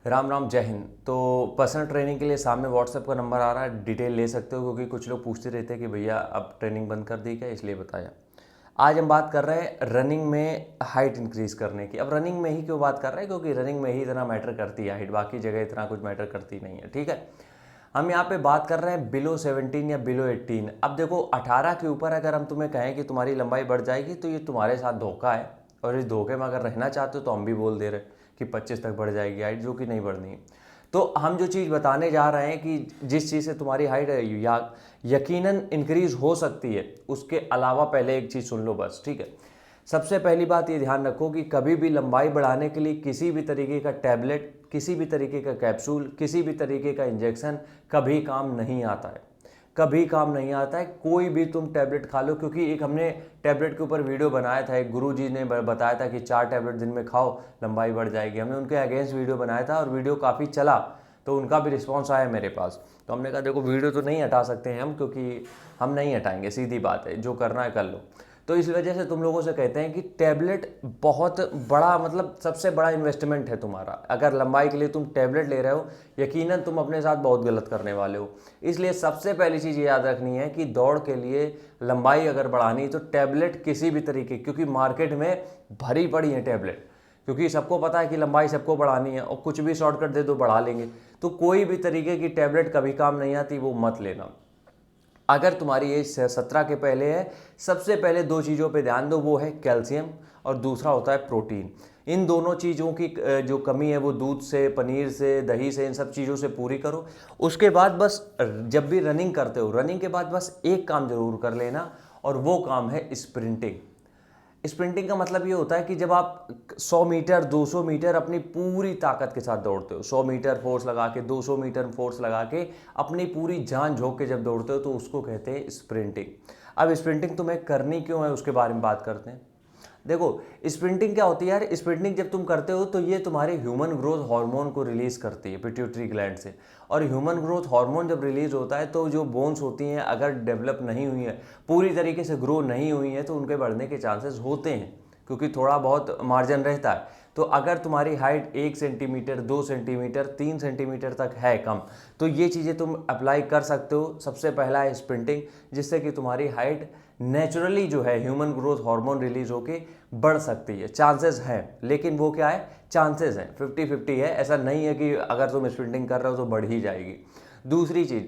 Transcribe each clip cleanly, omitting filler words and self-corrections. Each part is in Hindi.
राम राम, जय हिंद। तो पर्सनल ट्रेनिंग के लिए सामने व्हाट्सएप का नंबर आ रहा है, डिटेल ले सकते हो, क्योंकि कुछ लोग पूछते रहते हैं कि भैया अब ट्रेनिंग बंद कर दी क्या, इसलिए बताया। आज हम बात कर रहे हैं रनिंग में हाइट इंक्रीज करने की। अब रनिंग में ही क्यों बात कर रहे हैं, क्योंकि रनिंग में ही इतना मैटर करती है हाइट, बाकी जगह इतना कुछ मैटर करती नहीं है। ठीक है, हम यहाँ पे बात कर रहे हैं बिलो 17 या बिलो 18। अब देखो 18 के ऊपर अगर हम तुम्हें कहें कि तुम्हारी लंबाई बढ़ जाएगी तो ये तुम्हारे साथ धोखा है, और इस धोखे में अगर रहना चाहते हो तो हम भी बोल दे रहे हैं कि 25 तक बढ़ जाएगी हाइट, जो कि नहीं बढ़नी है। तो हम जो चीज़ बताने जा रहे हैं कि जिस चीज़ से तुम्हारी हाइट यकीनन इंक्रीज हो सकती है, उसके अलावा पहले एक चीज़ सुन लो बस। ठीक है, सबसे पहली बात ये ध्यान रखो कि कभी भी लंबाई बढ़ाने के लिए किसी भी तरीके का टैबलेट, किसी भी तरीके का कैप्सूल, किसी भी तरीके का इंजेक्शन कभी काम नहीं आता है, कभी काम नहीं आता है। कोई भी तुम टैबलेट खा लो, क्योंकि एक हमने टैबलेट के ऊपर वीडियो बनाया था, एक गुरुजी ने बताया था कि 4 टैबलेट दिन में खाओ लंबाई बढ़ जाएगी। हमने उनके अगेंस्ट वीडियो बनाया था और वीडियो काफ़ी चला, तो उनका भी रिस्पॉन्स आया मेरे पास। तो हमने कहा देखो वीडियो तो नहीं हटा सकते हैं हम, क्योंकि हम नहीं हटाएंगे, सीधी बात है, जो करना है कर लो। तो इस वजह से तुम लोगों से कहते हैं कि टैबलेट बहुत बड़ा, मतलब सबसे बड़ा इन्वेस्टमेंट है तुम्हारा। अगर लंबाई के लिए तुम टैबलेट ले रहे हो, यकीनन तुम अपने साथ बहुत गलत करने वाले हो। इसलिए सबसे पहली चीज़ याद रखनी है कि दौड़ के लिए लंबाई अगर बढ़ानी है तो टैबलेट किसी भी तरीके, क्योंकि मार्केट में भरी पड़ी है टैबलेट, क्योंकि सबको पता है कि लंबाई सबको बढ़ानी है और कुछ भी शॉर्टकट दे दो बढ़ा लेंगे। तो कोई भी तरीके की टैबलेट कभी काम नहीं आती, वो मत लेना। अगर तुम्हारी एज 17 के पहले है, सबसे पहले 2 चीज़ों पे ध्यान दो, वो है कैल्शियम और दूसरा होता है प्रोटीन। इन दोनों चीज़ों की जो कमी है वो दूध से, पनीर से, दही से, इन सब चीज़ों से पूरी करो। उसके बाद बस जब भी रनिंग करते हो, रनिंग के बाद बस एक काम जरूर कर लेना, और वो काम है स्प्रिंटिंग। स्प्रिंटिंग का मतलब ये होता है कि जब आप 100 मीटर 200 मीटर अपनी पूरी ताकत के साथ दौड़ते हो, 100 मीटर फोर्स लगा के, 200 मीटर फोर्स लगा के, अपनी पूरी जान झोंक के जब दौड़ते हो, तो उसको कहते हैं स्प्रिंटिंग। अब स्प्रिंटिंग तुम्हें करनी क्यों है, उसके बारे में बात करते हैं। देखो स्प्रिंटिंग क्या होती है यार, स्प्रिंटिंग जब तुम करते हो तो ये तुम्हारे ह्यूमन ग्रोथ हार्मोन को रिलीज करती है पिट्यूटरी ग्लैंड से। और ह्यूमन ग्रोथ हार्मोन जब रिलीज होता है तो जो बोन्स होती हैं, अगर डेवलप नहीं हुई है, पूरी तरीके से ग्रो नहीं हुई है, तो उनके बढ़ने के चांसेस होते हैं, क्योंकि थोड़ा बहुत मार्जिन रहता है। तो अगर तुम्हारी हाइट 1 सेंटीमीटर, 2 सेंटीमीटर, 3 सेंटीमीटर तक है कम, तो ये चीज़ें तुम अप्लाई कर सकते हो। सबसे पहला है स्प्रिंटिंग, जिससे कि तुम्हारी हाइट नेचुरली जो है ह्यूमन ग्रोथ हार्मोन रिलीज होके बढ़ सकती है। चांसेस हैं, लेकिन वो क्या है, चांसेस हैं, 50-50 है। ऐसा नहीं है कि अगर तुम स्प्रिंटिंग कर रहे हो तो बढ़ ही जाएगी। दूसरी चीज़,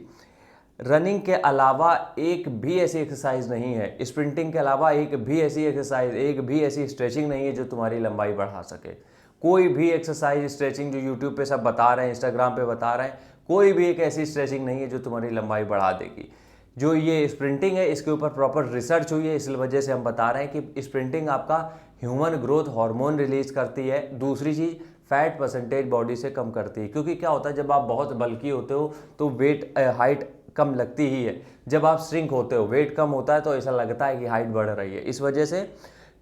रनिंग के अलावा एक भी ऐसी एक्सरसाइज नहीं है, स्प्रिंटिंग के अलावा एक भी ऐसी एक्सरसाइज, एक भी ऐसी स्ट्रेचिंग नहीं है जो तुम्हारी लंबाई बढ़ा सके। कोई भी एक्सरसाइज, स्ट्रेचिंग जो यूट्यूब पे सब बता रहे हैं, इंस्टाग्राम पे बता रहे हैं, कोई भी एक ऐसी स्ट्रेचिंग नहीं है जो तुम्हारी लंबाई बढ़ा देगी। जो ये स्प्रिंटिंग है, इसके ऊपर प्रॉपर रिसर्च हुई है, इस वजह से हम बता रहे हैं कि स्प्रिंटिंग आपका ह्यूमन ग्रोथ हार्मोन रिलीज करती है। दूसरी चीज़, फैट परसेंटेज बॉडी से कम करती है, क्योंकि क्या होता है जब आप बहुत बल्की होते हो तो वेट हाइट कम लगती ही है। जब आप श्रिंक होते हो, वेट कम होता है, तो ऐसा लगता है कि हाइट बढ़ रही है। इस वजह से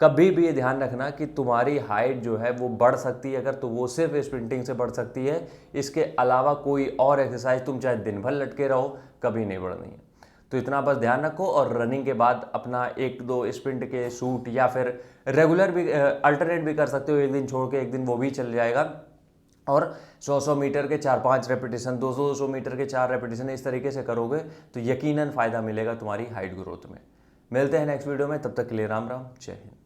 कभी भी ये ध्यान रखना कि तुम्हारी हाइट जो है वो बढ़ सकती है अगर, तो वो सिर्फ स्प्रिंटिंग से बढ़ सकती है। इसके अलावा कोई और एक्सरसाइज तुम चाहे दिन भर लटके रहो, कभी नहीं बढ़नी है। तो इतना बस ध्यान रखो, और रनिंग के बाद अपना 1-2 स्प्रिंट के शूट, या फिर रेगुलर भी अल्टरनेट भी कर सकते हो, एक दिन छोड़ के एक दिन, वो भी चल जाएगा। और 100-100 मीटर के 4-5 रेपिटेशन, 200-200 मीटर के 4 रेपिटेशन, इस तरीके से करोगे तो यकीनन फ़ायदा मिलेगा तुम्हारी हाइट ग्रोथ में। मिलते हैं नेक्स्ट वीडियो में, तब तक के लिए राम राम, जय हिंद।